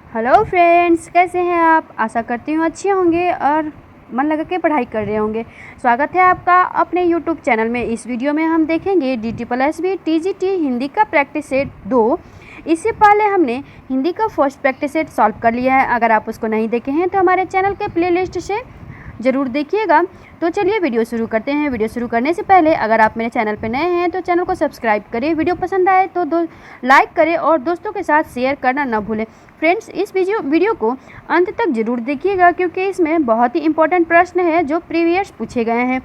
Hello friends, कैसे हैं आप। आशा करती हूँ अच्छे होंगे और मन लगा के पढ़ाई कर रहे होंगे। स्वागत है आपका अपने यूट्यूब चैनल में। इस वीडियो में हम देखेंगे DT+B TGT हिंदी का प्रैक्टिस सेट 2। इससे पहले हमने हिंदी का फर्स्ट प्रैक्टिस सेट सॉल्व कर लिया है। अगर आप उसको नहीं देखे हैं तो हमारे चैनल के प्लेलिस्ट से ज़रूर देखिएगा। तो चलिए वीडियो शुरू करते हैं। वीडियो शुरू करने से पहले अगर आप मेरे चैनल पर नए हैं तो चैनल को सब्सक्राइब करें। वीडियो पसंद आए तो लाइक करें और दोस्तों के साथ शेयर करना ना भूलें। फ्रेंड्स, इस वीडियो को अंत तक ज़रूर देखिएगा क्योंकि इसमें बहुत ही इंपॉर्टेंट प्रश्न है जो प्रीवियस पूछे गए हैं।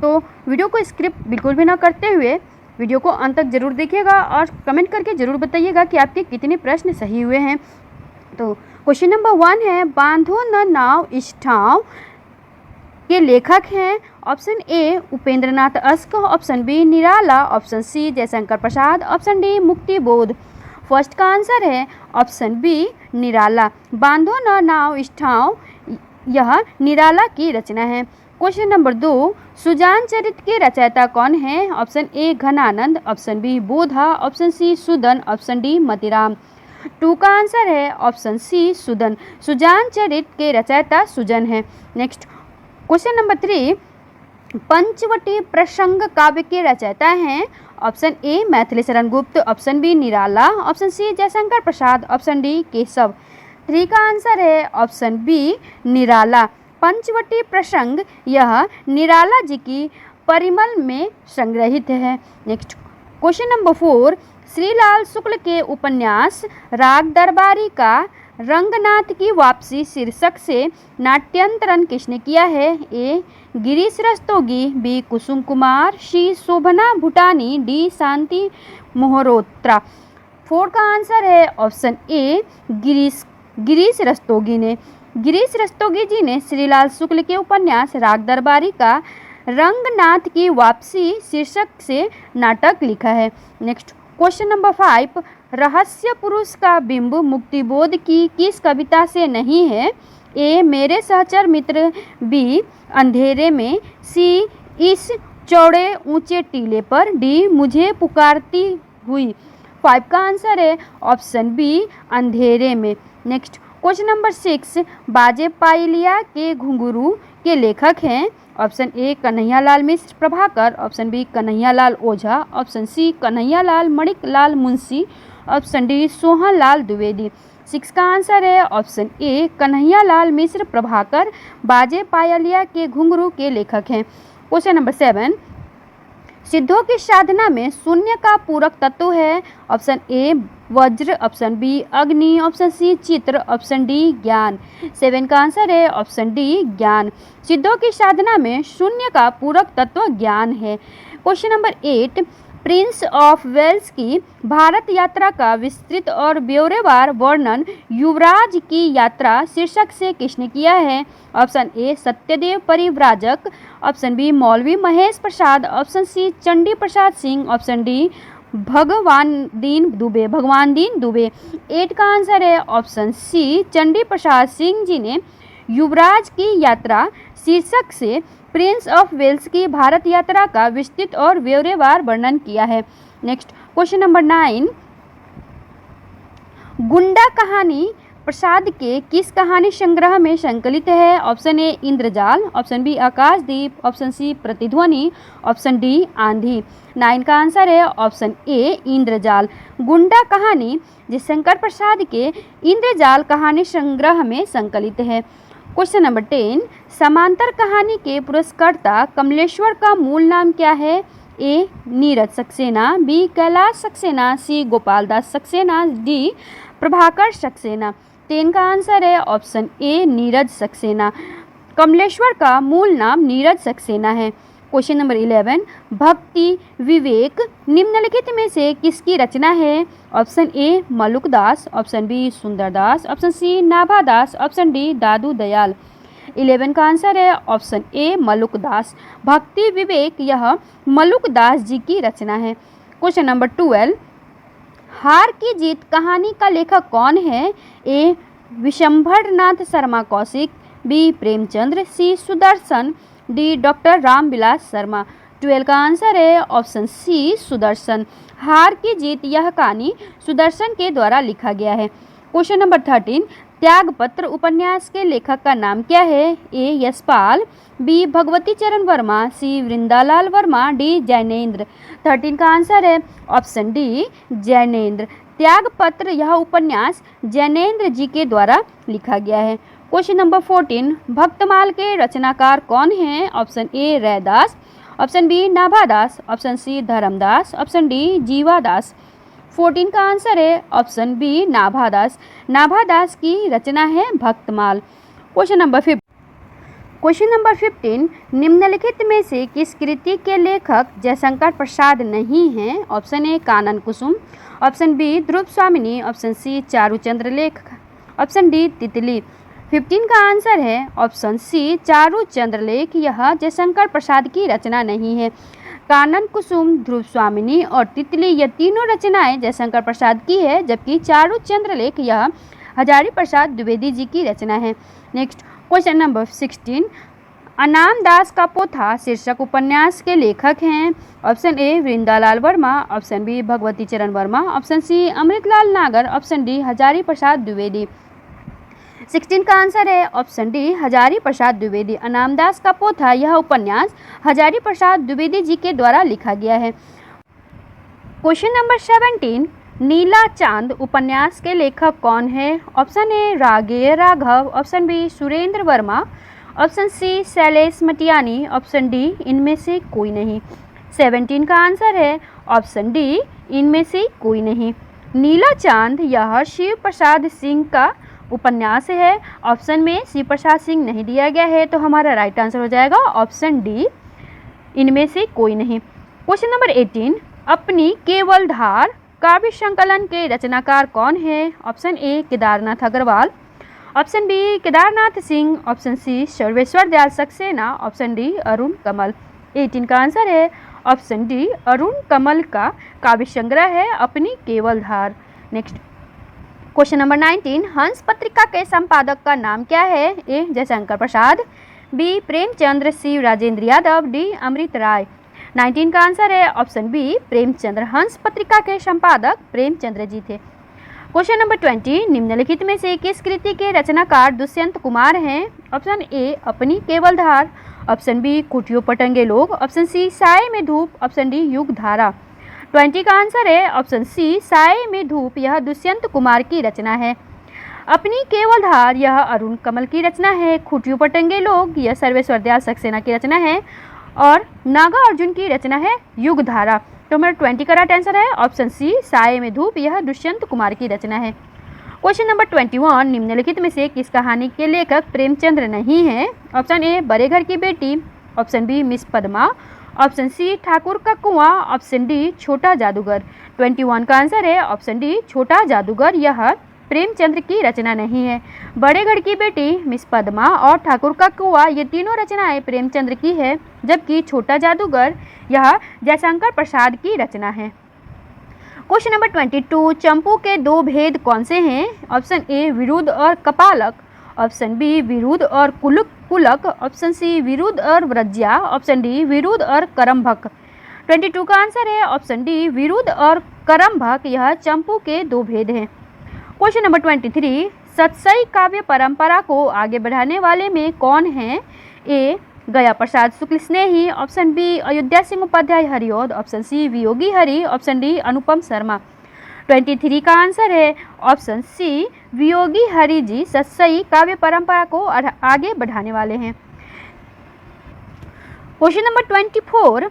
तो वीडियो को स्किप बिल्कुल भी ना करते हुए वीडियो को अंत तक ज़रूर देखिएगा और कमेंट करके ज़रूर बताइएगा कि आपके कितने प्रश्न सही हुए हैं। तो क्वेश्चन नंबर 1 है, बांधो न नाव इस ठाव के लेखक हैं। Option A Upendranath Ashk, option B Nirala, option C Jaishankar Prasad, option D Muktibodh. First का आंसर है ऑप्शन बी निराला। बांधो न नाव इस ठाव यह निराला की रचना है। क्वेश्चन नंबर 2, सुजान चरित के रचयिता कौन है। Option A Ghananand, option B Bodha, option C Sudan, option D Matiram. 2 का आंसर है ऑप्शन सी सुदन। सुजान चरित के रचयिता सुजन है। नेक्स्ट क्वेश्चन नंबर 3, पंचवटी प्रसंग काव्य के रचयिता हैं। ऑप्शन ए Maithili Sharan Gupt, option B Nirala, option C Jaishankar Prasad, option D Keshav. 3 का आंसर है ऑप्शन बी निराला। पंचवटी प्रसंग यह निराला जी की परिमल में संग्रहित है। नेक्स्ट क्वेश्चन नंबर 4, श्रीलाल शुक्ल के उपन्यास राग दरबारी का रंगनाथ की वापसी शीर्षक से नाट्यंतरण किसने किया है। ए गिरीश रस्तोगी, बी कुसुम कुमार, सी शोभना भूटानी, डी शांति मोहरोत्रा। 4 का आंसर है ऑप्शन ए गिरीश रस्तोगी ने। गिरीश रस्तोगी जी ने श्रीलाल शुक्ल के उपन्यास राग दरबारी का रंगनाथ की वापसी शीर्षक से नाटक लिखा है। नेक्स्ट क्वेश्चन नंबर 5, रहस्य पुरुष का बिंब मुक्तिबोध की किस कविता से नहीं है। ए मेरे सहचर मित्र, बी अंधेरे में, सी इस चौड़े ऊंचे टीले पर, डी मुझे पुकारती हुई। 5 का आंसर है ऑप्शन बी अंधेरे में। नेक्स्ट क्वेश्चन नंबर 6, बाजे पायलिया के घुंघरू के लेखक हैं। Option A Kanhaiyalal Mishra Prabhakar, option B Kanhaiyalal Ojha, option C Kanhaiyalal Maniklal Munshi, option D Sohanlal Dwivedi. 6 का आंसर है ऑप्शन ए कन्हैयालाल मिश्र प्रभाकर बाजे पायलिया के घुंघरू के लेखक हैं। क्वेश्चन नंबर 7, सिद्धों की साधना में शून्य का पूरक तत्व है। ऑप्शन ए वज्र, ऑप्शन बी अग्नि, ऑप्शन सी चित्र, ऑप्शन डी ज्ञान। 7 का आंसर है ऑप्शन डी ज्ञान। सिद्धों की साधना में शून्य का पूरक तत्व ज्ञान है। Question number 8, Prince of Wales की भारत यात्रा का विस्तृत और ब्यौरेवार वर्णन युवराज की यात्रा शीर्षक से किसने किया है। Option A Satyadev Parivrajak, option B Maulvi Mahesh Prasad, option C Chandi Prasad Singh, option D Bhagwan Deen Dubey. 8 का आंसर है ऑप्शन सी चंडी प्रसाद सिंह जी ने युवराज की यात्रा शीर्षक से प्रिंस ऑफ वेल्स की भारत यात्रा का विस्तृत और ब्यौरेवार वर्णन किया है। नेक्स्ट क्वेश्चन नंबर 9, गुंडा कहानी प्रसाद के किस कहानी संग्रह में संकलित है। Option A Indrajal, option B Akashdeep, option C Pratidhwani, option D आंधी। 9 का आंसर है ऑप्शन ए इंद्रजाल। गुंडा कहानी जयशंकर प्रसाद के इंद्रजाल कहानी संग्रह में संकलित है। क्वेश्चन नंबर 10, समांतर कहानी के पुरस्कर्ता कमलेश्वर का मूल नाम क्या है। ए नीरज सक्सेना, बी कैलाश सक्सेना, सी गोपाल दास सक्सेना, डी प्रभाकर सक्सेना। 10 का आंसर है ऑप्शन ए नीरज सक्सेना। कमलेश्वर का मूल नाम नीरज सक्सेना है। क्वेश्चन नंबर 11, भक्ति विवेक निम्नलिखित में से किसकी रचना है। Option A Malukdas, option B Sundardas, option C Nabhadas, option D Dadu Dayal. 11 का आंसर है ऑप्शन ए मलुकदास। भक्ति विवेक यह मलुकदास जी की रचना है। क्वेश्चन नंबर 12, हार की जीत कहानी का लेखक कौन है। ए विशंभरनाथ शर्मा कौशिक, बी प्रेमचंद्र, सी सुदर्शन, डी डॉक्टर रामविलास शर्मा। 12 का आंसर है ऑप्शन सी सुदर्शन। हार की जीत यह कहानी सुदर्शन के द्वारा लिखा गया है। क्वेश्चन नंबर 13, त्यागपत्र उपन्यास के लेखक का नाम क्या है? ए यशपाल, बी भगवती चरण वर्मा, सी वृंदालाल वर्मा, डी जैनेन्द्र। 13 का आंसर है ऑप्शन डी जैनेन्द्र। त्यागपत्र यह उपन्यास जैनेन्द्र जी के द्वारा लिखा गया है। क्वेश्चन नंबर 14, भक्तमाल के रचनाकार कौन हैं? Option A Raidas, option B Nabhadas, option C Dharmadas, option D Jivadas. 14 का आंसर है ऑप्शन बी नाभादास। नाभादास की रचना है भक्तमाल। क्वेश्चन नंबर 15, निम्नलिखित में से किस कृति के लेखक जयशंकर प्रसाद नहीं हैं? Option A Kanan Kusum, option B Dhruv Swamini, option सी चारुचंद्र लेख, ऑप्शन डी तितली। 15 का आंसर है ऑप्शन सी चारुचंद्र लेख। यह जयशंकर प्रसाद की रचना नहीं है। कानन कुसुम, ध्रुव स्वामिनी और तितली ये तीनों रचनाएं जयशंकर प्रसाद की है, जबकि चारुचंद्र लेख यह हजारी प्रसाद द्विवेदी जी की रचना है। नेक्स्ट क्वेश्चन नंबर 16, अनाम दास का पोथा शीर्षक उपन्यास के लेखक हैं? Option A Vrindalal Verma, option B Bhagwati Charan Verma, option C Amritlal Nagar, option D Hazari Prasad Dwivedi. 16 का आंसर है ऑप्शन डी हजारी प्रसाद द्विवेदी। अनामदास का पोथा यह उपन्यास हजारी प्रसाद द्विवेदी जी के द्वारा लिखा गया है। क्वेश्चन नंबर 17, नीला चांद उपन्यास के लेखक कौन है? ऑप्शन ए रागेय Raghav, option B Surendra Verma, option C Shailesh Matiyani, option D इनमें से कोई नहीं। 17 का आंसर है ऑप्शन डी इनमें से कोई नहीं। नीला चांद यह शिव प्रसाद सिंह का उपन्यास है। ऑप्शन में शिव प्रसाद सिंह नहीं दिया गया है, तो हमारा राइट आंसर हो जाएगा ऑप्शन डी इनमें से कोई नहीं। क्वेश्चन नंबर 18, अपनी केवल धार काव्य संकलन के रचनाकार कौन है? Option A Kedarnath Agrawal, option B Kedarnath Singh, option C Sarveshwar Dayal Saxena, option D Arun Kamal. 18 का आंसर है ऑप्शन डी अरुण कमल का काव्य संग्रह है अपनी केवल धार। नेक्स्ट क्वेश्चन नंबर 19, हंस पत्रिका के संपादक का नाम क्या है? ए जयशंकर प्रसाद, बी प्रेमचंद्र, सी राजेंद्र यादव, डी अमृत राय। 19 का आंसर है ऑप्शन बी प्रेमचंद्र। हंस पत्रिका के संपादक प्रेमचंद्र जी थे। क्वेश्चन नंबर 20, निम्नलिखित में से किस कृति के रचनाकार दुष्यंत कुमार हैं? ऑप्शन ए अपनी केवल धार, ऑप्शन बी कुटियो पटंगे लोग, ऑप्शन सी साय में धूप, ऑप्शन डी युग धारा। 20 का आंसर है ऑप्शन सी साय में धूप। यह दुष्यंत कुमार की रचना है। अपनी केवल धार यह अरुण कमल की रचना है। खुटियो पटंगे लोग यह सर्वेश्वर दयाल सक्सेना की रचना है और नागा अर्जुन की रचना है युग धारा। तो मेरा 20 का राइट आंसर है ऑप्शन सी साय में धूप। यह दुष्यंत कुमार की रचना है। क्वेश्चन नंबर 21, निम्नलिखित में से किस कहानी के लेखक प्रेमचंद्र नहीं है? ऑप्शन ए बड़े घर की बेटी, option B Miss Padma, option C ठाकुर का कुआं, ऑप्शन डी छोटा जादूगर। 21 का आंसर है ऑप्शन डी छोटा जादूगर। यह प्रेमचंद्र की रचना नहीं है। बड़े घर की बेटी, मिस पद्मा और ठाकुर का कुआं ये तीनों रचनाएं प्रेमचंद्र की है, जबकि छोटा जादूगर यह जयशंकर प्रसाद की रचना है। क्वेश्चन नंबर 22, चंपू के दो भेद कौन से हैं? ऑप्शन ए विरुद्ध और कपालक, ऑप्शन बी विरुद्ध और कुलक, ऑप्शन सी विरुद्ध और व्रज्या, ऑप्शन डी विरुद्ध और करम्भक। 22 का आंसर है ऑप्शन डी विरुद्ध और करम्भक। यह चंपू के दो भेद हैं। क्वेश्चन नंबर 23, सतसई काव्य परंपरा को आगे बढ़ाने वाले में कौन हैं? A Gaya Prasad Shukla Snehi, option B Ayodhya Singh Upadhyay Hariaudh, option C Viyogi Hari, option D Anupam Sharma. 23 का आंसर है ऑप्शन सी वियोगी हरि जी सतसई काव्य परंपरा को आगे बढ़ाने वाले हैं। क्वेश्चन नंबर 24,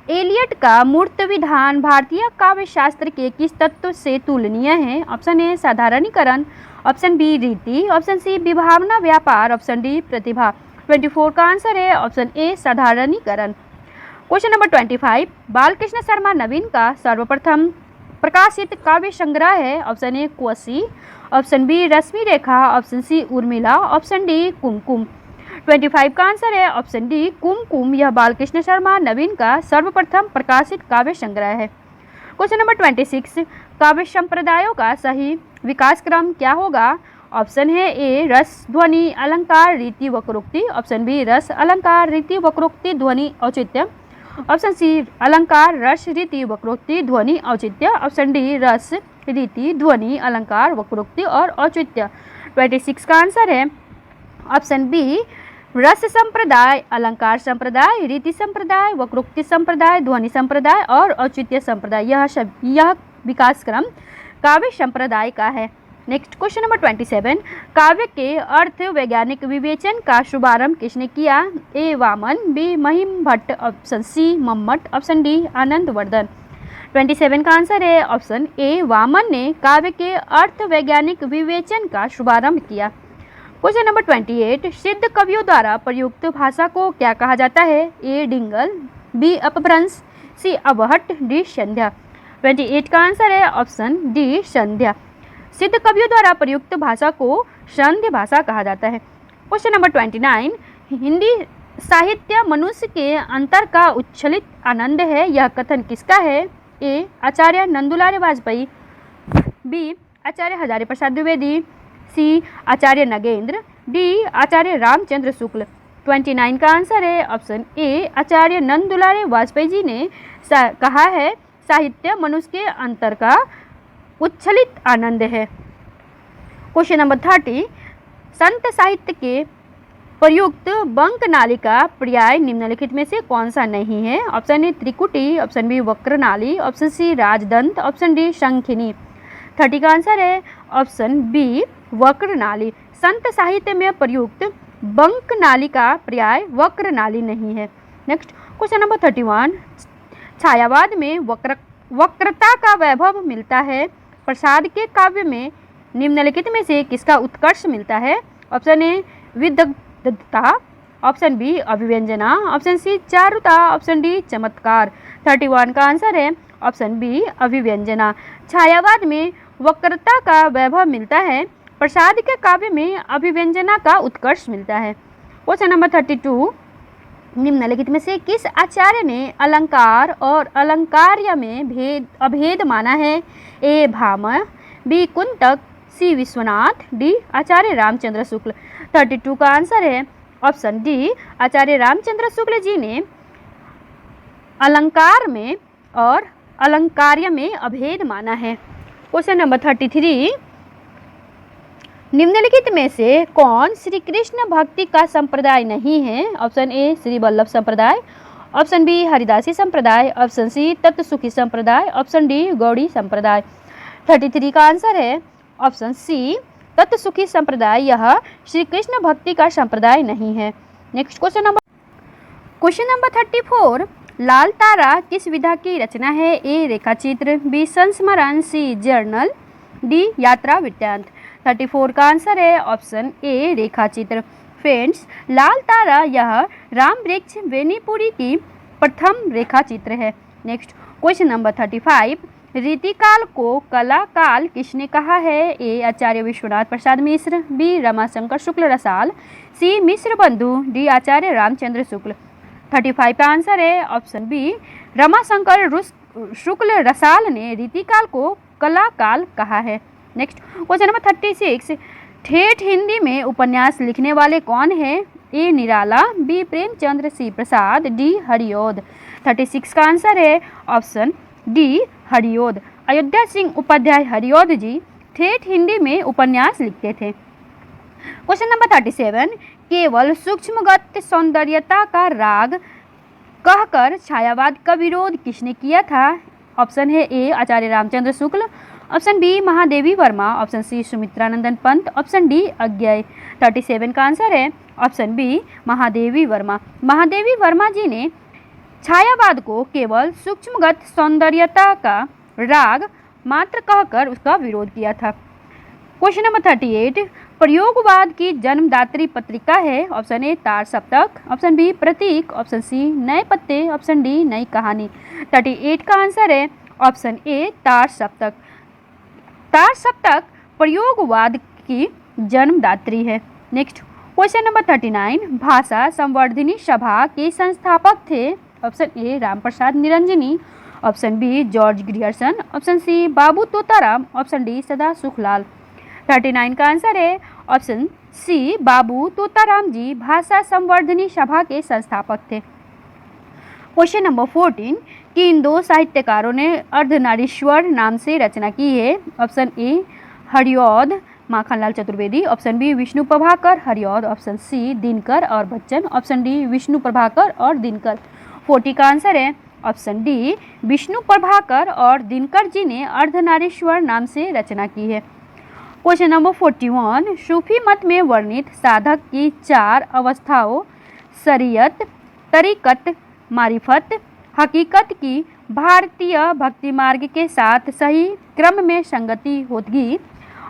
एलियट का मूर्त विधान भारतीय काव्य शास्त्र के किस तत्व से तुलनीय है? ऑप्शन ए साधारणीकरण, ऑप्शन बी रीति, ऑप्शन सी विभावना व्यापार, ऑप्शन डी प्रतिभा। 24 का आंसर है ऑप्शन ए साधारणीकरण। क्वेश्चन नंबर 25, बालकृष्ण शर्मा नवीन का सर्वप्रथम प्रकाशित काव्य संग्रह है? Option A Kosi, option B Rashmi Rekha, option C Urmila, option D Kumkum. 25 का आंसर है ऑप्शन डी कुमकुम। यह बालकृष्ण शर्मा नवीन का सर्वप्रथम प्रकाशित काव्य संग्रह है। क्वेश्चन नंबर 26, काव्य संप्रदायों का सही विकास क्रम क्या होगा? ऑप्शन है ए रस ध्वनि अलंकार रीति वक्रोक्ति, ऑप्शन बी रस अलंकार रीति वक्रोक्ति ध्वनि औचित्य, ऑप्शन सी अलंकार रस रीति वक्रोक्ति ध्वनि औचित्य, ऑप्शन डी रस रीति, ध्वनि, अलंकार, वक्रोक्ति और औचित्य। 26 का आंसर है ऑप्शन बी रस संप्रदाय, अलंकार संप्रदाय, रीति संप्रदाय, वक्रोक्ति संप्रदाय, ध्वनि संप्रदाय और औचित्य संप्रदाय। यह विकास क्रम काव्य संप्रदाय का है। नेक्स्ट क्वेश्चन नंबर 27, काव्य के अर्थ वैज्ञानिक विवेचन का शुभारंभ किसने किया? A Vaman, B Mahim Bhatt, option C Mammat, option D Anand Vardhan. 27 का आंसर है ऑप्शन ए वामन ने काव्य के अर्थ वैज्ञानिक विवेचन का शुभारंभ किया। क्वेश्चन नंबर 28, सिद्ध कवियों द्वारा प्रयुक्त भाषा को क्या कहा जाता है? ए डिंगल, बी अपभ्रंश, सी अबहट, डी संध्या। 28 का आंसर है ऑप्शन डी संध्या। सिद्ध कवियों द्वारा प्रयुक्त भाषा को संध्य भाषा कहा जाता है। क्वेश्चन नंबर 29, हिंदी साहित्य मनुष्य के अंतर का उच्छलित आनंद है, यह कथन किसका है? A Acharya नंदुलाल Vajpayee, B Acharya Hazari Prasad Dwivedi, C Acharya Nagendra, D Acharya Ramchandra शुक्ल। 29 का आंसर है ऑप्शन ए आचार्य नंदुलाल वाजपेयी जी ने कहा है साहित्य मनुष्य के अंतर का उच्छलित आनंद है। क्वेश्चन नंबर 30, संत साहित्य के प्रयुक्त बंक नाली का पर्याय निम्नलिखित में से कौन सा नहीं है? ऑप्शन ए त्रिकुटी, ऑप्शन बी वक्र नाली, ऑप्शन सी राजदंत, ऑप्शन डी शंखिनी। 30 का आंसर है ऑप्शन बी वक्र नाली। संत साहित्य में प्रयुक्त बंक नाली का पर्याय वक्र नाली नहीं है। नेक्स्ट क्वेश्चन नंबर 31, छायावाद में वक्रता का वैभव मिलता है, प्रसाद के काव्य में निम्नलिखित में से किसका उत्कर्ष मिलता है? ऑप्शन ए विदग्धता, ऑप्शन बी अभिव्यंजना, ऑप्शन सी चारुता, ऑप्शन डी चमत्कार। 31 का आंसर है ऑप्शन बी अभिव्यंजना। छायावाद में वक्रता का वैभव मिलता है, प्रसाद के काव्य में अभिव्यंजना का उत्कर्ष मिलता है। क्वेश्चन नंबर 32, निम्नलिखित में से किस आचार्य ने अलंकार और अलंकार्य में अभेद माना है? ए भामह, बी कुंतक, सी विश्वनाथ, डी आचार्य रामचंद्र शुक्ल। 32 का आंसर है ऑप्शन डी आचार्य रामचंद्र शुक्ल जी ने अलंकार में और अलंकार्य में अभेद माना है। क्वेश्चन नंबर 33, निम्नलिखित में से कौन श्री कृष्ण भक्ति का संप्रदाय नहीं है? ऑप्शन ए श्री वल्लभ संप्रदाय, ऑप्शन बी हरिदासी संप्रदाय, ऑप्शन सी तत्सुखी संप्रदाय, ऑप्शन डी गौड़ी संप्रदाय। 33 का आंसर है ऑप्शन सी तत्सुखी संप्रदाय, यह श्री कृष्ण भक्ति का संप्रदाय नहीं है। नेक्स्ट क्वेश्चन नंबर 34, लाल तारा किस विधा की रचना है? ए रेखाचित्र, बी संस्मरण, सी जर्नल, डी यात्रा वृत्तांत। 34 का आंसर है ऑप्शन ए रेखाचित्र। फ्रेंड्स, लाल तारा यह राम वृक्ष बेनीपुरी की प्रथम रेखाचित्र है। नेक्स्ट क्वेश्चन नंबर 35, रीतिकाल को कला काल किसने कहा है? A Acharya Vishwanath Prasad Mishra, B Ramashankar शुक्ल रसाल, सी मिश्र बंधु, डी आचार्य रामचंद्र शुक्ल। 35 का आंसर है ऑप्शन बी रमाशंकर शुक्ल रसाल ने रीतिकाल को कला काल कहा है। नेक्स्ट क्वेश्चन नंबर 36, ठेठ हिंदी में उपन्यास लिखने वाले कौन हैं? ए निराला, बी प्रेमचंद्र, सी प्रसाद, डी हरिओद। 36 का आंसर है ऑप्शन डी हरिओद। अयोध्या सिंह उपाध्याय हरिओद जी ठेठ हिंदी में उपन्यास लिखते थे। क्वेश्चन नंबर 37, केवल सूक्ष्मगत सौंदर्यता का राग कहकर छायावाद का विरोध किसने किया था? ऑप्शन है A Acharya Ramchandra Shukla, option B Mahadevi Verma, option C Sumitranandan Pant, option D Agyeya. 37 का आंसर है ऑप्शन बी महादेवी वर्मा। महादेवी वर्मा जी ने छायावाद को केवल सूक्ष्मगत सौंदर्यता का राग मात्र कहकर उसका विरोध किया था। क्वेश्चन नंबर 38, प्रयोगवाद की जन्मदात्री पत्रिका है? ऑप्शन ए तार सप्तक, ऑप्शन बी प्रतीक, ऑप्शन सी नए पत्ते, ऑप्शन डी नई कहानी। 38 का आंसर है ऑप्शन ए तार सप्तक। तार सप्तक प्रयोगवाद की जन्मदात्री है। नेक्स्ट क्वेश्चन नंबर 39, भाषा संवर्धिनी सभा के संस्थापक थे? Option A Ramprasad Niranjani, option B George Grierson, option C Babu Totaram, option D Sadasukhlal. 39 का आंसर है ऑप्शन सी बाबू तोताराम जी भाषा संवर्धनी सभा के संस्थापक थे। क्वेश्चन नंबर 14, किन दो साहित्यकारों ने अर्धनारीश्वर नाम से रचना की है? Option A Hariaudh Makhanlal Chaturvedi, option B Vishnu Prabhakar Hariaudh, option C Dinkar और बच्चन, ऑप्शन डी विष्णु प्रभाकर और दिनकर। 40 का आंसर है ऑप्शन डी विष्णु प्रभाकर और दिनकर जी ने अर्धनारीश्वर नाम से रचना की है। क्वेश्चन नंबर 41, सूफी मत में वर्णित साधक की 4 अवस्थाओं शरीयत, तरीकत, मारिफत, हकीकत की भारतीय भक्ति मार्ग के साथ सही क्रम में संगति होगी?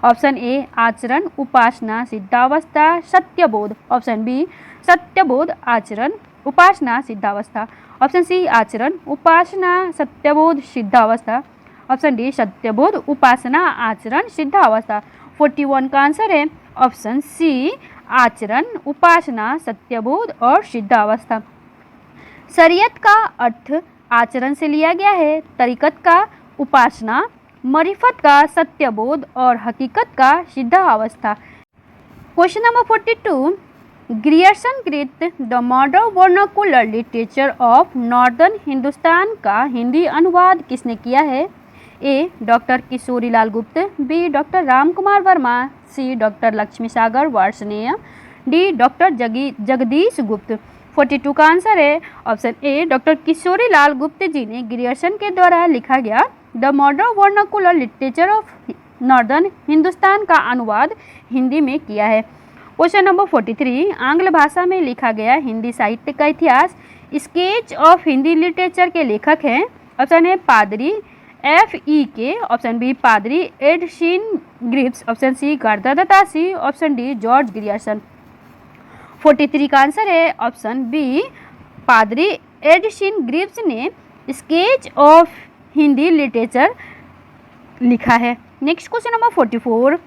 ऑप्शन ए आचरण, उपासना, सिद्धावस्था, सत्यबोध, ऑप्शन बी सत्यबोध, आचरण, उपासना, सिद्धावस्था, ऑप्शन सी आचरण, उपासना, सत्यबोध, सिद्धावस्था, ऑप्शन डी सत्यबोध, उपासना, आचरण, सिद्धावस्था। 41 का आंसर है ऑप्शन सी आचरण, उपासना, सत्यबोध और सिद्धावस्था। शरीयत का अर्थ आचरण से लिया गया है, तरीकत का उपासना, मारिफत का सत्यबोध और हकीकत का सिद्धावस्था। क्वेश्चन नंबर 42, ग्रियर्सन कृत the modern vernacular literature of northern Hindustan का हिंदी अनुवाद किसने किया है? ए डॉक्टर किशोरीलाल गुप्त, बी डॉक्टर रामकुमार वर्मा, सी डॉक्टर लक्ष्मी सागर वार्ष्णेय, डी डॉक्टर जगदीश गुप्त। 42 का आंसर है ऑप्शन ए डॉक्टर किशोरीलाल गुप्त जी ने ग्रियर्सन के द्वारा लिखा गया the modern vernacular literature of northern Hindustan का अनुवाद हिंदी में किया है। क्वेश्चन नंबर 43, आंग्ल भाषा में लिखा गया हिंदी साहित्य का इतिहास स्केच ऑफ हिंदी लिटरेचर के लेखक हैं? ऑप्शन ए पादरी F.E.K, ऑप्शन बी पादरी Edwin Greaves, option C Garcin de Tassy, option D George Grierson. 43 का आंसर है ऑप्शन बी पादरी एडशिन ग्रिप्स ने स्केच ऑफ हिंदी लिटरेचर लिखा है। नेक्स्ट क्वेश्चन नंबर 44,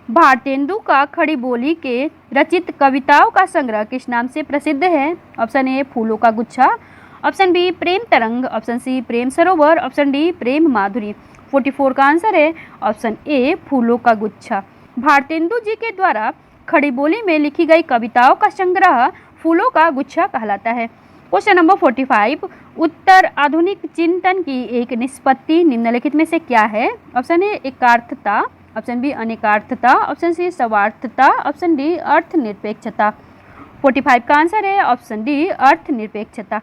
भारतेंदु का खड़ी बोली के रचित कविताओं का संग्रह किस नाम से प्रसिद्ध है? ऑप्शन ए फूलों का गुच्छा, ऑप्शन बी प्रेम तरंग, ऑप्शन सी प्रेम सरोवर, ऑप्शन डी प्रेम माधुरी। 44 का आंसर है ऑप्शन ए फूलों का गुच्छा। भारतेंदु जी के द्वारा खड़ी बोली में लिखी गई कविताओं का संग्रह फूलों का गुच्छा कहलाता है। क्वेश्चन नंबर 45, उत्तर आधुनिक चिंतन की एक निष्पत्ति निम्नलिखित में से क्या है? ऑप्शन ए एकार्थता, ऑप्शन बी अनेकार्थता, ऑप्शन सी सर्वार्थता, ऑप्शन डी अर्थ निरपेक्षता। 45 का आंसर है ऑप्शन डी अर्थ निरपेक्षता।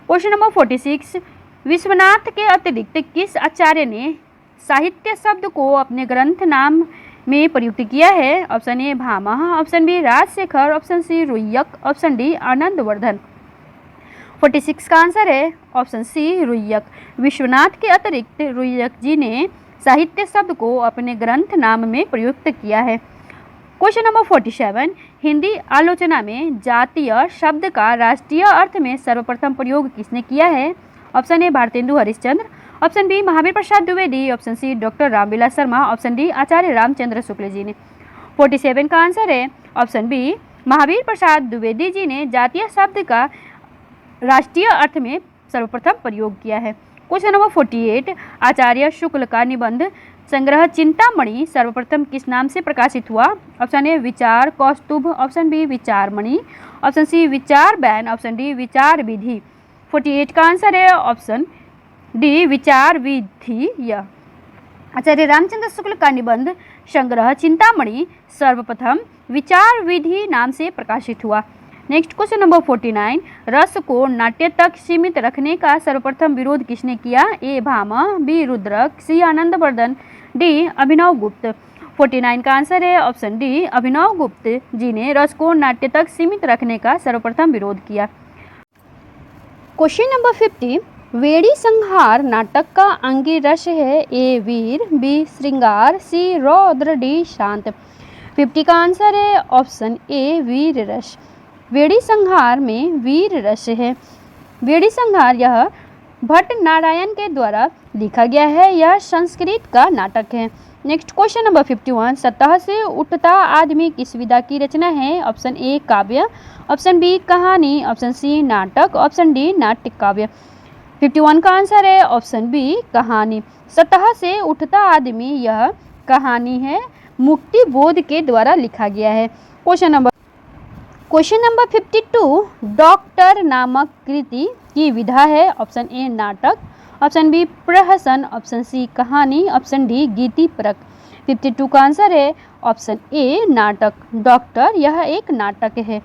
क्वेश्चन नंबर 46, विश्वनाथ के अतिरिक्त किस आचार्य ने साहित्य शब्द को अपने ग्रंथ नाम में प्रयुक्त किया है? Option A Bhamah, option B Rajshekhar, option C Ruyyak, option D Anandvardhan. 46 का आंसर है ऑप्शन सी रुय्यक। विश्वनाथ के अतिरिक्त रुय्यक जी ने साहित्य शब्द को अपने ग्रंथ नाम में प्रयुक्त किया है। क्वेश्चन नंबर 47, हिंदी आलोचना में जातीय शब्द का राष्ट्रीय अर्थ में सर्वप्रथम प्रयोग किसने किया है? Option A Bharatendu Harishchandra, option B Mahavir Prasad Dwivedi, option C doctor Ramvilas Sharma, option D Acharya Ramchandra Shukla ji ने। 47 का आंसर है ऑप्शन बी महावीर प्रसाद द्विवेदी जी ने जातीय शब्द का राष्ट्रीय अर्थ में सर्वप्रथम प्रयोग किया है। क्वेश्चन नंबर 48, आचार्य शुक्ल का निबंध संग्रह चिंतामणि सर्वप्रथम किस नाम से प्रकाशित हुआ? ऑप्शन ए विचार कौस्तुभ, ऑप्शन बी विचारमणि, ऑप्शन सी विचार बैन, ऑप्शन डी विचार विधि। 48 का आंसर है ऑप्शन डी विचार विधि। यह आचार्य रामचंद्र शुक्ल का निबंध संग्रह चिंतामणि सर्वप्रथम विचार विधि नाम से प्रकाशित हुआ। नेक्स्ट क्वेश्चन नंबर 49, रस को नाट्य तक सीमित रखने का सर्वप्रथम विरोध किसने किया? ए भामह, बी रुद्रक, सी आनंदवर्धन, डी अभिनव गुप्त। 49 का आंसर है ऑप्शन डी अभिनव गुप्त जी ने रस को नाट्य तक सीमित रखने का सर्वप्रथम विरोध किया। क्वेश्चन नंबर 50, वेड़ी संहार नाटक का अंगी रस है? ए वीर, बी श्रृंगार, सी रौद्र, डी शांत। 50 का आंसर है ऑप्शन ए वीर रस। वेड़ी संहार में वीर रस है। वेड़ी संहार यह भट्ट नारायण के द्वारा लिखा गया है। यह संस्कृत का नाटक है। नेक्स्ट क्वेश्चन नंबर 51, सतह से उठता आदमी किस विधा की रचना है? ऑप्शन ए काव्य, ऑप्शन बी कहानी, ऑप्शन सी नाटक, ऑप्शन डी नाट्य काव्य। 51 का आंसर है ऑप्शन बी कहानी। सतह से उठता आदमी यह कहानी है, मुक्ति बोध के द्वारा लिखा गया है। क्वेश्चन नंबर 52, डॉक्टर नामक कृति की विधा है? ऑप्शन ए नाटक, ऑप्शन बी प्रहसन, ऑप्शन सी कहानी, ऑप्शन डी गीति परक। 52 का आंसर है ऑप्शन ए नाटक। डॉक्टर यह एक नाटक है।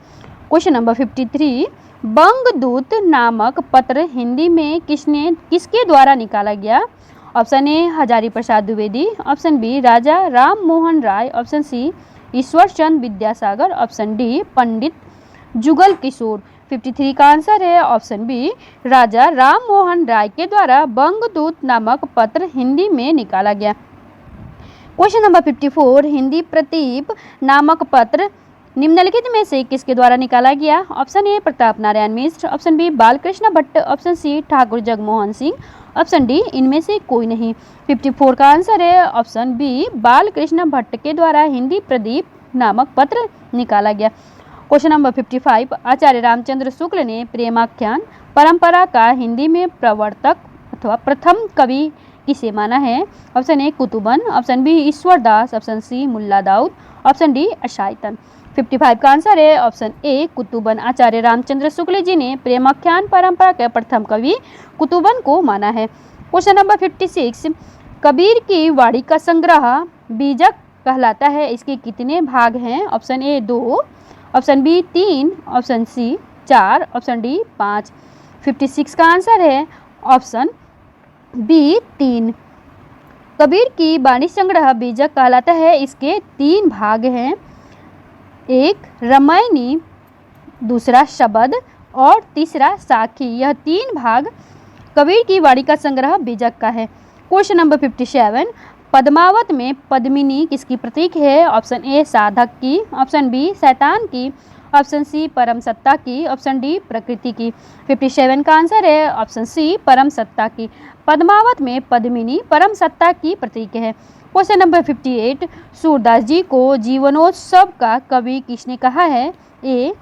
क्वेश्चन नंबर 53, बंगदूत नामक पत्र हिंदी में किसके द्वारा निकाला गया? Option A Hazari Prasad Dwivedi, option B Raja Ram Mohan Roy, option C Ishwar Chand Vidyasagar, option D Pandit Jugal Kishore. 53 का आंसर है ऑप्शन बी राजा राम मोहन राय के द्वारा बंगदूत नामक पत्र हिंदी में निकाला गया। क्वेश्चन नंबर 54, हिंदी प्रतीप नामक पत्र निम्नलिखित में से किसके द्वारा निकाला गया? Option A Pratap Narayan Mishra, option B Balkrishna Bhatt, option C Thakur Jagmohan Singh, option D इनमें से कोई नहीं। 54 का आंसर है ऑप्शन बी बालकृष्ण भट्ट के द्वारा हिंदी प्रदीप नामक पत्र निकाला गया। क्वेश्चन नंबर 55, आचार्य रामचंद्र शुक्ल ने प्रेमाख्यान परंपरा का हिंदी में प्रवर्तक अथवा प्रथम कवि किसे माना है? Option A Qutban, option B Ishwar Das, option C Mulla Daud, option D अशायतन। 55 का आंसर है ऑप्शन ए कुतुबन। आचार्य रामचंद्र शुक्ल जी ने प्रेमाख्यान परंपरा के प्रथम कवि कुतुबन को माना है। क्वेश्चन नंबर 56, कबीर की वाणी का संग्रह बीजक कहलाता है, इसके कितने भाग हैं? Option A 2, option B 3, option C 4, option D 5। 56 का आंसर है ऑप्शन बी 3। कबीर की वाणी संग्रह बीजक कहलाता है, इसके 3 भाग हैं, एक रामायणी, दूसरा शबद और तीसरा साखी। यह 3 भाग कबीर की वाणी का संग्रह बीजक का है। क्वेश्चन नंबर 57, पद्मावत में पद्मिनी किसकी प्रतीक है? ऑप्शन ए साधक की, ऑप्शन बी शैतान की, ऑप्शन सी परम सत्ता की, ऑप्शन डी प्रकृति की। 57 का आंसर है ऑप्शन सी परम सत्ता की। पद्मावत में पद्मिनी परम सत्ता की प्रतीक है। क्वेश्चन नंबर 58, सूरदास जी को जीवनोत्सव का कवि किसने कहा है? ए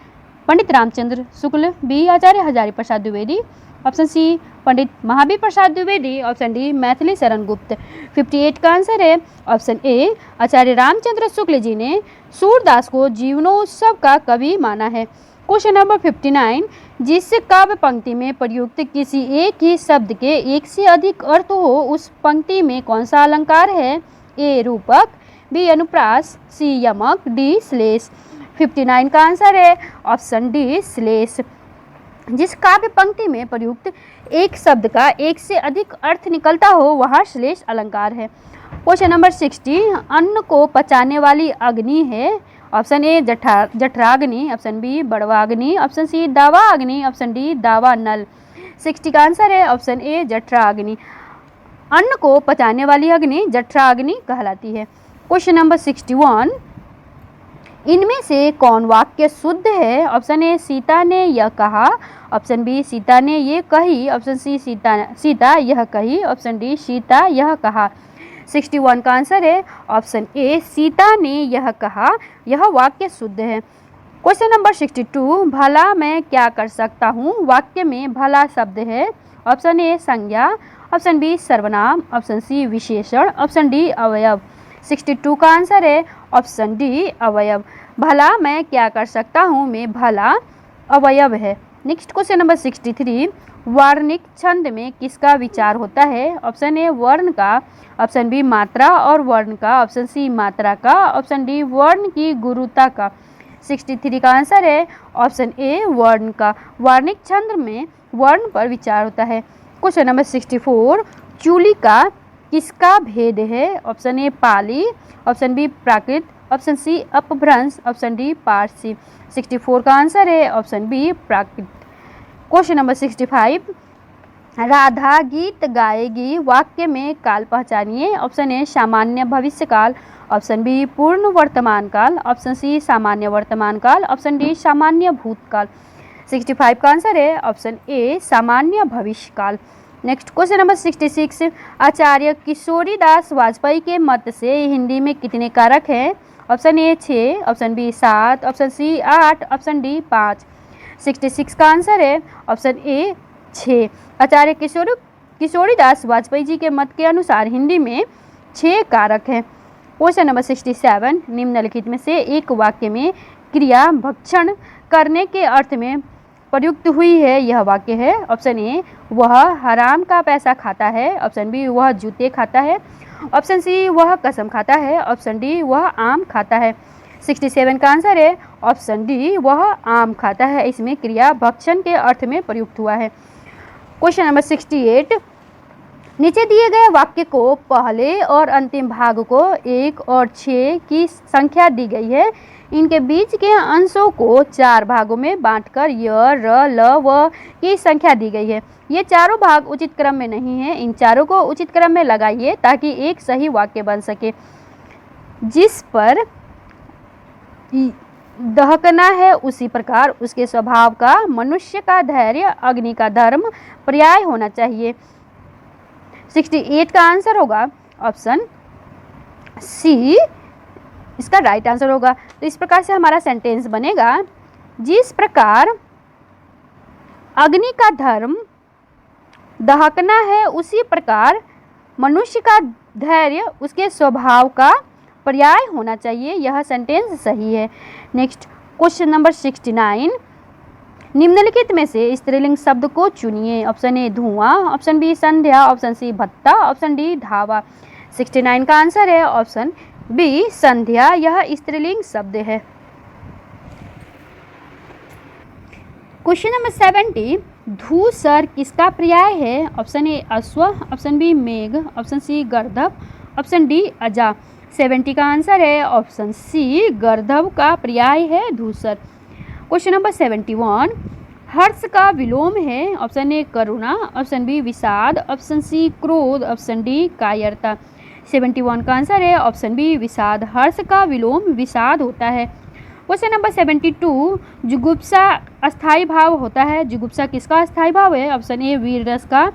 पंडित रामचंद्र शुक्ल, बी आचार्य हजारी प्रसाद द्विवेदी, ऑप्शन सी पंडित महावीर प्रसाद द्विवेदी, ऑप्शन डी मैथिली शरण गुप्त। 58 का आंसर है ऑप्शन ए आचार्य रामचंद्र शुक्ल जी ने सूरदास को जीवनोत्सव का कवि माना है। क्वेश्चन नंबर 59, जिस काव्य पंक्ति में प्रयुक्त किसी एक ही शब्द के एक से अधिक अर्थ हो, उस पंक्ति में कौन सा अलंकार है? ए रूपक, बी अनुप्रास, सी यमक, डी श्लेष। 59 का आंसर है ऑप्शन डी श्लेष। जिस काव्य पंक्ति में प्रयुक्त एक शब्द का एक से अधिक अर्थ निकलता हो वह श्लेष अलंकार है। क्वेश्चन नंबर 60, अन्न को पचाने वाली अग्नि है? ऑप्शन ए जठराग्नि, ऑप्शन बी बड़वाग्नि, ऑप्शन सी दावा अग्नि, ऑप्शन डी दावा नल। 60 का आंसर है ऑप्शन ए जठराग्नि। अन्न को पचाने वाली अग्नि जठराग्नि कहलाती है। क्वेश्चन नंबर 61, इनमें से कौन वाक्य शुद्ध है? ऑप्शन ए सीता ने यह कहा, ऑप्शन बी सीता ने ये कही, ऑप्शन सी सीता यह कही, ऑप्शन डी सीता यह कहा। 61 का आंसर है ऑप्शन ए सीता ने यह कहा, यह वाक्य शुद्ध है। क्वेश्चन नंबर 62, भला मैं क्या कर सकता हूँ? वाक्य में भला शब्द है। ऑप्शन ए संज्ञा, ऑप्शन बी सर्वनाम, ऑप्शन सी विशेषण, ऑप्शन डी अवयव। 62 का आंसर है ऑप्शन डी अवयव। भला मैं क्या कर सकता हूँ में भला अवयव है। नेक्स्ट क्वेश्चन नंबर 63, वर्णिक छंद में किसका विचार होता है? ऑप्शन ए वर्ण का, ऑप्शन बी मात्रा और वर्ण का, ऑप्शन सी मात्रा का, ऑप्शन डी वर्ण की गुरुता का। 63 का आंसर है ऑप्शन ए वर्ण का। वर्णिक छंद में वर्ण पर विचार होता है। क्वेश्चन नंबर 64, चूली का किसका भेद है? Option A Pali, option B Prakrit, option C Apabhramsha, option D Parsi. 64 का आंसर है option B Prakrit. Question number 65, Radha गीत गाएगी, वाक्य में काल पहचानिए। ऑप्शन ए सामान्य भविष्य काल, ऑप्शन बी पूर्ण वर्तमान काल, ऑप्शन सी सामान्य वर्तमान काल, ऑप्शन डी सामान्य भूतकाल। 65 का आंसर है ऑप्शन ए सामान्य भविष्य काल। Next question number 66, Acharya Kishoridas Vajpeyi के मत से हिंदी में कितने कारक हैं? Option A 6, option B 7, option C 8, option D 5। 66 का आंसर है ऑप्शन ए 6। आचार्य किशोरीदास वाजपेयी जी के मत के अनुसार हिंदी में 6 कारक हैं। क्वेश्चन नंबर 67, निम्नलिखित में से एक वाक्य में क्रिया भक्षण करने के अर्थ में प्रयुक्त हुई है यह वाक्य है। ऑप्शन ए, वह हराम का पैसा खाता है। ऑप्शन बी, वह जूते खाता है। ऑप्शन सी, वह कसम खाता है। ऑप्शन डी, वह आम खाता है। 67 का आंसर है ऑप्शन डी, वह आम खाता है। इसमें क्रिया भक्षण के अर्थ में प्रयुक्त हुआ है। क्वेश्चन नंबर 68, नीचे दिए गए वाक्य को पहले और अंतिम भाग को 1 और 6 की संख्या दी गई है। इनके बीच के अंशों को 4 भागों में बांटकर य, र, ल, व की संख्या दी गई है। ये चारों भाग उचित क्रम में नहीं है। इन चारों को उचित क्रम में लगाइए ताकि एक सही वाक्य बन सके। जिस पर दहकना है उसी प्रकार उसके स्वभाव का, मनुष्य का धैर्य, अग्नि का धर्म पर्याय होना चाहिए। 68 का आंसर होगा ऑप्शन सी, इसका राइट आंसर होगा। तो इस प्रकार से हमारा सेंटेंस बनेगा, जिस प्रकार अग्नि का धर्म दहकना है उसी प्रकार मनुष्य का धैर्य उसके स्वभाव का पर्याय होना चाहिए। यह सेंटेंस सही है। नेक्स्ट क्वेश्चन नंबर 69, निम्नलिखित में से स्त्रीलिंग शब्द को चुनिए। ऑप्शन ए, धुआं। ऑप्शन बी, संध्या। ऑप्शन सी, भत्ता। Option D, dhaba. 69 का आंसर है ऑप्शन बी, संध्या। यह स्त्रीलिंग शब्द है। क्वेश्चन नंबर 70, धूसर किसका पर्याय है? ऑप्शन ए, अश्व। ऑप्शन बी, मेघ। ऑप्शन सी, गर्दभ। ऑप्शन डी, अजा। 70 का आंसर है ऑप्शन सी, गर्दभ का पर्याय है धूसर। क्वेश्चन नंबर 71, हर्ष का विलोम है। ऑप्शन ए, करुणा। ऑप्शन बी, विषाद। ऑप्शन सी, क्रोध। ऑप्शन डी, कायरता। 71 का आंसर है ऑप्शन बी, विषाद। हर्ष का विलोम विषाद होता है। क्वेश्चन नंबर 72, जुगुप्सा अस्थायी भाव होता है। जुगुप्सा किसका अस्थायी भाव है? ऑप्शन ए, वीर रस का।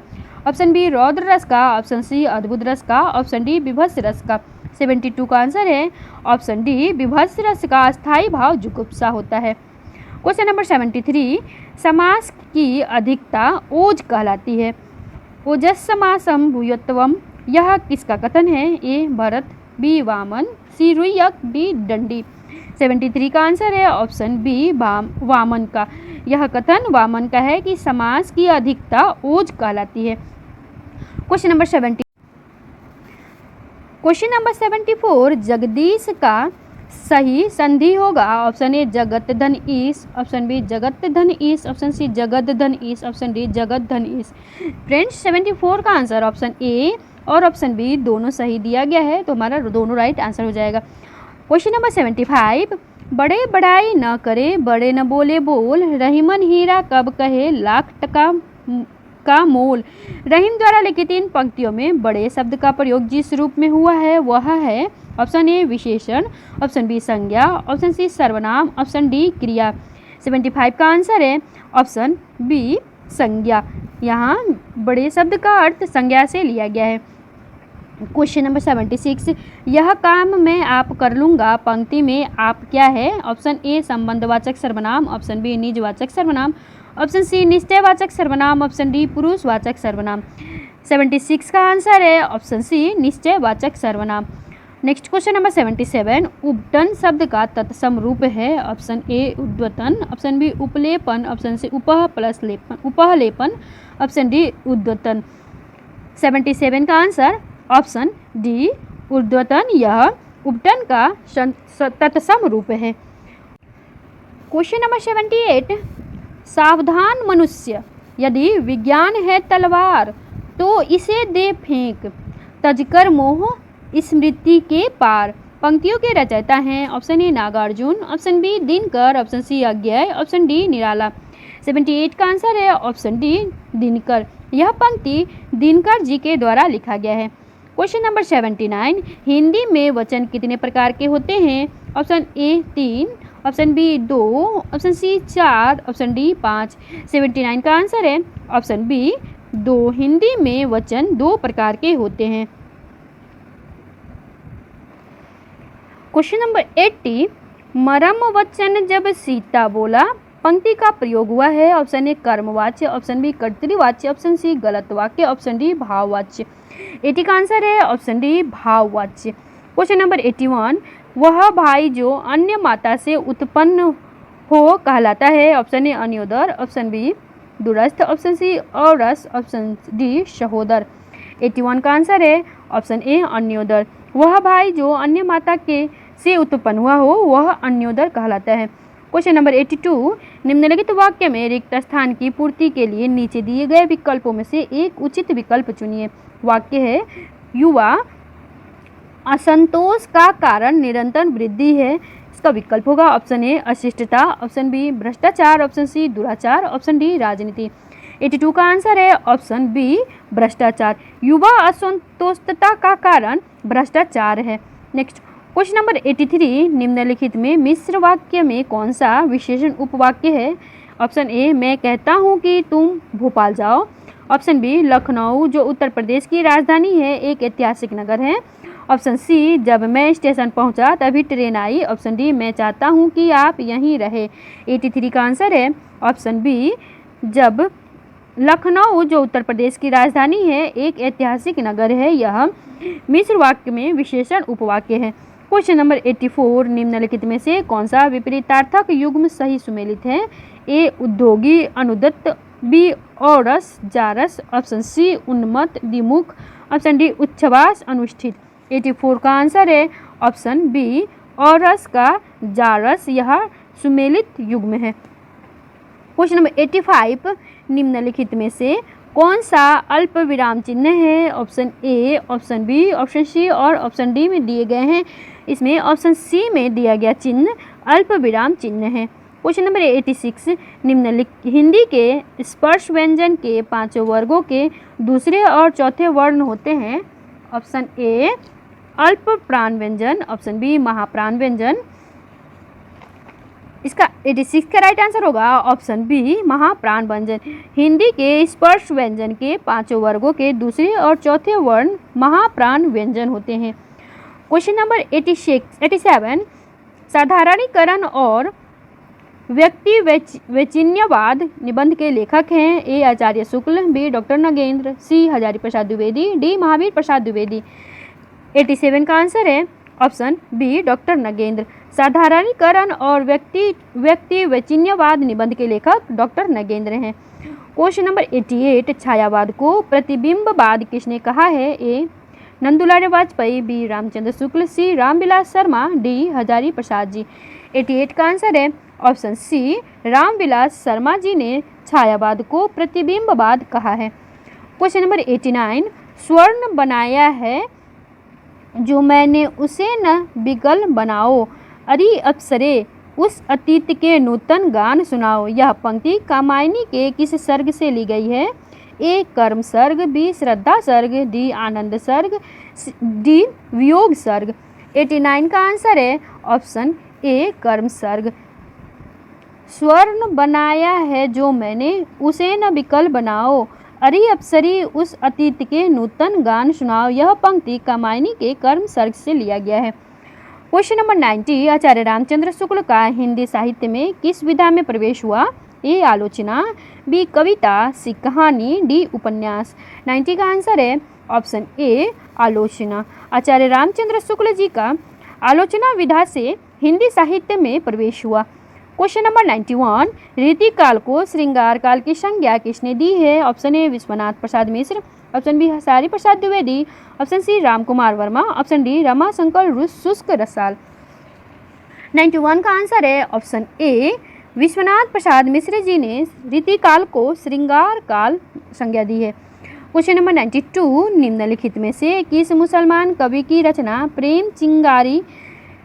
ऑप्शन बी, रौद्र रस का। ऑप्शन सी, अद्भुत रस का। ऑप्शन डी, विभत्स रस का। 72 का आंसर है ऑप्शन डी, विभत्स रस का अस्थायी भाव जुगुप्सा होता है। क्वेश्चन नंबर 73, समास की अधिकता ओज कहलाती है। ओजस्समासम भूयत्वम, यह किसका कथन है? ए, भरत। बी, वामन। सी, रुय्यक। डी, दंडी। 73 का आंसर है ऑप्शन बी, वामन का। यह कथन वामन का है कि समास की अधिकता ओज कहलाती है। क्वेश्चन नंबर 74, जगदीश का सही संधि होगा। ऑप्शन ए, जगत धन ईश। ऑप्शन बी, जगत धन ईश। ऑप्शन सी, जगत धन ईश। ऑप्शन डी, जगत धन ईश। फ्रेंड्स, 74 का आंसर ऑप्शन ए और ऑप्शन बी दोनों सही दिया गया है, तो हमारा दोनों राइट आंसर हो जाएगा। क्वेश्चन नंबर 75, बड़े बड़ाई न करे, बड़े न बोले बोल, रहीमन हीरा कब कहे, लाख टका का मोल। रहीम द्वारा लिखित इन पंक्तियों में बड़े शब्द का प्रयोग जिस रूप में हुआ है वह है ऑप्शन ए, विशेषण। ऑप्शन बी, संज्ञा। ऑप्शन सी, सर्वनाम। ऑप्शन डी, क्रिया। 75 का आंसर है ऑप्शन बी, संज्ञा। यहाँ बड़े शब्द का अर्थ संज्ञा से लिया गया है। क्वेश्चन नंबर 76, यह काम मैं आप कर लूँगा पंक्ति में आप क्या है? ऑप्शन ए, संबंधवाचक सर्वनाम। ऑप्शन बी, निजवाचक सर्वनाम। ऑप्शन सी, निश्चयवाचक सर्वनाम। ऑप्शन डी, पुरुषवाचक सर्वनाम। 76 का आंसर है ऑप्शन सी, निश्चयवाचक सर्वनाम। नेक्स्ट क्वेश्चन नंबर 77, उपटन शब्द का तत्सम रूप है। ऑप्शन ए, उद्वतन। ऑप्शन बी, उपलेपन। ऑप्शन सी, उपह प्लस लेपन, उपहलेपन। ऑप्शन डी, उद्वतन। 77 का आंसर ऑप्शन डी, उद्वतन। यह उपटन का तत्सम रूप है। क्वेश्चन नंबर 78, सावधान मनुष्य, यदि विज्ञान है तलवार तो इसे दे फेंक, तजकर मोह स्मृति के पार। पंक्तियों के रचयिता हैं option A, Nagarjun. Option B, Dinkar. Option C, Agyeya. Option D, Nirala. 78 का आंसर है ऑप्शन डी, दिनकर। यह पंक्ति दिनकर जी के द्वारा लिखा गया है। क्वेश्चन नंबर 79, हिंदी में वचन कितने प्रकार के होते हैं? Option A, 3। Option B, 2। Option C, 4। Option D, 5। 79 का आंसर है ऑप्शन बी, 2। हिंदी में वचन 2 प्रकार के होते हैं। क्वेश्चन नंबर 80, मरम वचन जब सीता बोला पंक्ति का प्रयोग हुआ है। ऑप्शन ए, कर्मवाच्य। ऑप्शन बी, कर्तृवाच्य। ऑप्शन सी, गलत वाक्य। ऑप्शन डी, भाववाच्य। 80 का आंसर है ऑप्शन डी, भाववाच्य। क्वेश्चन नंबर 81, वह भाई जो अन्य माता से उत्पन्न हो कहलाता है। ऑप्शन ए अन्योदर, ऑप्शन बी दूरस्थ, ऑप्शन सी औरस, ऑप्शन डी सहोदर। 81 का आंसर है ऑप्शन ए अन्योदर। वह भाई जो अन्य माता के से उत्पन्न हुआ हो वह अन्योदर कहलाता है। क्वेश्चन नंबर 82, निम्नलिखित वाक्य में रिक्त स्थान की पूर्ति के लिए नीचे दिए गए विकल्पों में से एक उचित विकल्प चुनिए। वाक्य है युवा असंतोष का कारण निरंतर वृद्धि है। इसका विकल्प होगा ऑप्शन ए अशिष्टता, ऑप्शन बी भ्रष्टाचार, ऑप्शन सी दुराचार, ऑप्शन डी राजनीति। 82 का आंसर है ऑप्शन बी भ्रष्टाचार। युवा असंतोषता का कारण भ्रष्टाचार है। नेक्स्ट क्वेश्चन नंबर 83, निम्नलिखित में मिश्र वाक्य में कौन सा विशेषण उपवाक्य है। ऑप्शन ए मैं कहता हूँ कि तुम भोपाल जाओ, ऑप्शन बी लखनऊ जो उत्तर प्रदेश की राजधानी है एक ऐतिहासिक नगर है, ऑप्शन सी जब मैं स्टेशन पहुंचा तभी ट्रेन आई, ऑप्शन डी मैं चाहता हूं कि आप यहीं रहे। 83 का आंसर है ऑप्शन बी जब लखनऊ जो उत्तर प्रदेश की राजधानी है एक ऐतिहासिक नगर है, यह मिश्र वाक्य में विशेषण उपवाक्य है। क्वेश्चन नंबर 84, निम्नलिखित में से कौन सा विपरीतार्थक युग्म सही सुमेलित है। ए उद्योगी अनुदत्त, बी औरस जारस, ऑप्शन सी उन्मत्त द्विमुख, ऑप्शन डी उच्छ्वास अनुष्ठित। 84 का आंसर है ऑप्शन बी औरस का जारस, यह सुमेलित युग्म है। क्वेश्चन नंबर 85, निम्नलिखित में से कौन सा अल्प विराम चिन्ह है। Option A, option B, option C और ऑप्शन डी में दिए गए हैं। इसमें ऑप्शन सी में दिया गया चिन्ह अल्प विराम चिन्ह है। क्वेश्चन नंबर 86, निम्नलिखित हिंदी के स्पर्श व्यंजन के पांचों वर्गों के दूसरे और चौथे वर्ण होते हैं। ऑप्शन ए अल्प प्राण व्यंजन, ऑप्शन बी महाप्राण व्यंजन। इसका 86 का राइट आंसर होगा ऑप्शन बी महाप्राण व्यंजन। हिंदी के स्पर्श व्यंजन के पांचों वर्गों के दूसरे और चौथे वर्ण महाप्राण व्यंजन होते हैं। क्वेश्चन नंबर 87, साधारणीकरण और व्यक्ति वैचिन्यवाद निबंध के लेखक हैं। ए आचार्य शुक्ल, बी डॉक्टर नगेंद्र, सी हजारी प्रसाद द्विवेदी, डी महावीर प्रसाद द्विवेदी। 87 का आंसर है ऑप्शन बी डॉक्टर नगेंद्र। साधारणीकरण और व्यक्ति वैचिन्यवाद निबंध के लेखक डॉक्टर नगेंद्र हैं। क्वेश्चन नंबर 88, छायावाद को प्रतिबिंबवाद किसने कहा है। ए नंदुलाल वाजपेयी, बी रामचंद्र शुक्ल, सी रामविलास शर्मा, डी हजारी प्रसाद जी। 88 का आंसर है ऑप्शन सी रामविलास शर्मा जी ने छायावाद को प्रतिबिंबवाद कहा है। क्वेश्चन नंबर 89, स्वर्ण बनाया है जो मैंने उसे न बिगल बनाओ, अरे अप्सरे उस अतीत के नूतन गान सुनाओ। यह पंक्ति कामायनी के किस सर्ग से ली गई है। ए कर्म सर्ग, बी श्रद्धा सर्ग, डी आनंद सर्ग, डी वियोग सर्ग। 89 का आंसर है ऑप्शन ए कर्म सर्ग। स्वर्ण बनाया है जो मैंने उसे न बिकल बनाओ, अरे अप्सरी उस अतीत के नूतन गान सुनाओ। यह पंक्ति कामायनी के कर्म सर्ग से लिया गया है। क्वेश्चन नंबर 90, आचार्य रामचंद्र शुक्ल का हिंदी साहित्य में किस विधा में प्रवेश हुआ। ए आलोचना, बी कविता, सी कहानी, डी उपन्यास। 90 का आंसर है ऑप्शन ए आलोचना। आचार्य रामचंद्र शुक्ल जी का आलोचना विधा से हिंदी साहित्य में प्रवेश हुआ। क्वेश्चन नंबर 91, रीति काल को श्रृंगार काल की संज्ञा किसने दी है। Option A Vishwanath Prasad Mishra, option B Hazari Prasad Dwivedi, option C Ramkumar Verma, option D Ramashankar Shukla Rasal. 91 का आंसर है ऑप्शन ए विश्वनाथ प्रसाद मिश्र जी ने रीति काल को श्रृंगार काल संज्ञा दी है। क्वेश्चन नंबर 92, निम्नलिखित में से किस मुसलमान कवि की रचना प्रेम चिंगारी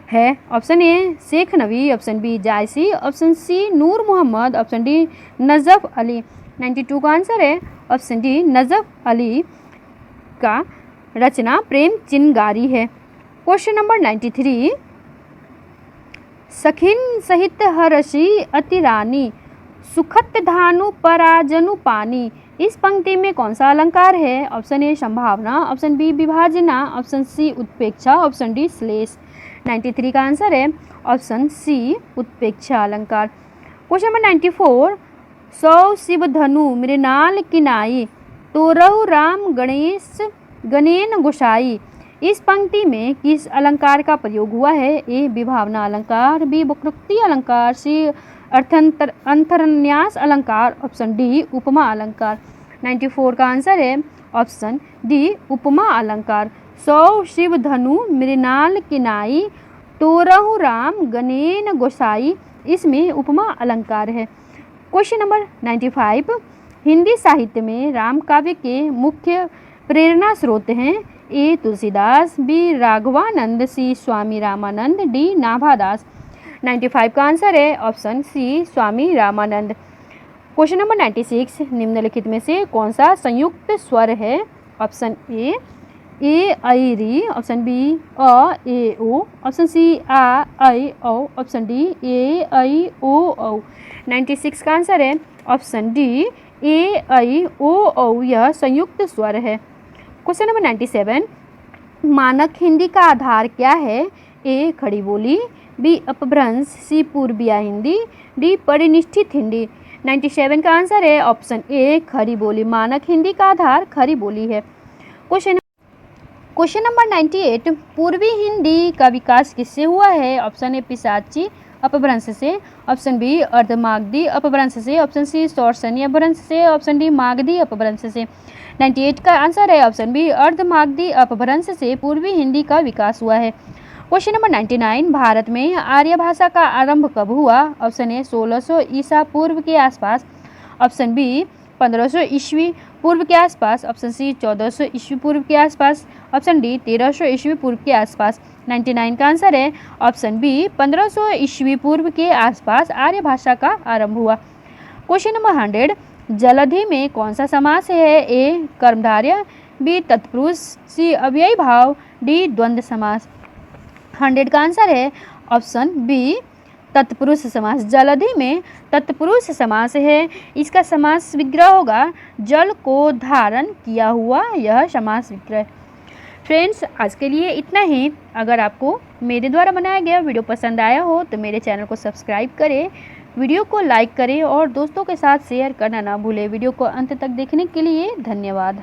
है। Option A Shekh Nabi, option B Jayasi, option C Noor Mohammad, option D Najaf Ali. 92 का आंसर है ऑप्शन डी नजफ अली का रचना प्रेम चिंगारी है। क्वेश्चन नंबर 93, सखिन सहित हरषि अति रानी सुखत धानु पराजनु पानी। इस पंक्ति में कौन सा अलंकार है। ऑप्शन ए संभावना, ऑप्शन बी विभाजना, ऑप्शन सी उत्प्रेक्षा, ऑप्शन डी श्लेष। 93 का आंसर है ऑप्शन सी उत्प्रेक्षा अलंकार। क्वेश्चन नंबर 94, सौ शिव धनु मृणाल किनाई तोरहु राम गणेश गणेन गोसाई। इस पंक्ति में किस अलंकार का प्रयोग हुआ है? ए विभावना अलंकार, बी वक्रोक्ति अलंकार, सी अंतरन्यास अलंकार, ऑप्शन डी उपमा अलंकार। 94 का आंसर है ऑप्शन डी उपमा अलंकार। 100 शिव धनु मृणाल किनाई, तोरहु राम गणेन गोसाई, इसमें उपमा अलंकार है। क्वेश्चन नंबर 95, हिंदी साहित्य में राम काव्य के मुख्य प्रेरणा स्रोत हैं? ए तुलसीदास, बी राघवानंद, सी स्वामी रामानंद, डी नाभादास। 95 का आंसर है ऑप्शन सी स्वामी रामानंद। क्वेश्चन नंबर 96, निम्नलिखित में से कौन सा संयुक्त स्वर है? ऑप्शन ए आई री, ऑप्शन बी अ ए ओ, ऑप्शन सी आ आई ओ, ऑप्शन डी ए आई ओ औ। 96 का आंसर है ऑप्शन डी ए आई ओ औ, यह संयुक्त स्वर है। क्वेश्चन नंबर 97, मानक हिंदी का आधार क्या है? ए खड़ी बोली, बी अपभ्रंश, सी पूर्विया हिंदी, डी परिनिष्ठित हिंदी। 97 का आंसर है ऑप्शन ए खड़ी बोली। मानक हिंदी का आधार खड़ी बोली है। क्वेश्चन नंबर 98, पूर्वी हिंदी का विकास किससे हुआ है? ऑप्शन ए पिशाची अपभ्रंश से, ऑप्शन बी अर्धमागधी अपभ्रंश से, ऑप्शन सी शौर्सनी अपभ्रंश से, ऑप्शन डी मागधी अपभ्रंश से। 98 का आंसर है ऑप्शन बी अर्धमागधी अपभ्रंश से पूर्वी हिंदी का विकास हुआ है। क्वेश्चन नंबर 99, भारत में आर्य भाषा का आरंभ कब हुआ? ऑप्शन ए 1600 ईसा पूर्व के आसपास, ऑप्शन बी 1500 ईस्वी पूर्व के आसपास, ऑप्शन सी 1400 ईस्वी पूर्व के आसपास, ऑप्शन डी 1300 ईस्वी पूर्व के आसपास। 99 का आंसर है ऑप्शन बी 1500 ईस्वी पूर्व के आसपास आर्य भाषा का आरंभ हुआ। क्वेश्चन नंबर 100, जलधि में कौन सा समास है? ए कर्मधारय, बी तत्पुरुष, सी अव्ययी भाव, डी द्वंद्व समास। 100 का आंसर है ऑप्शन बी तत्पुरुष समास। जलधि में तत्पुरुष समास है, इसका समास विग्रह होगा जल को धारण किया हुआ, यह समास विग्रह। फ्रेंड्स, आज के लिए इतना ही। अगर आपको मेरे द्वारा बनाया गया वीडियो पसंद आया हो तो मेरे चैनल को सब्सक्राइब करें, वीडियो को लाइक करें और दोस्तों के साथ शेयर करना ना भूलें। वीडियो को अंत तक देखने के लिए धन्यवाद।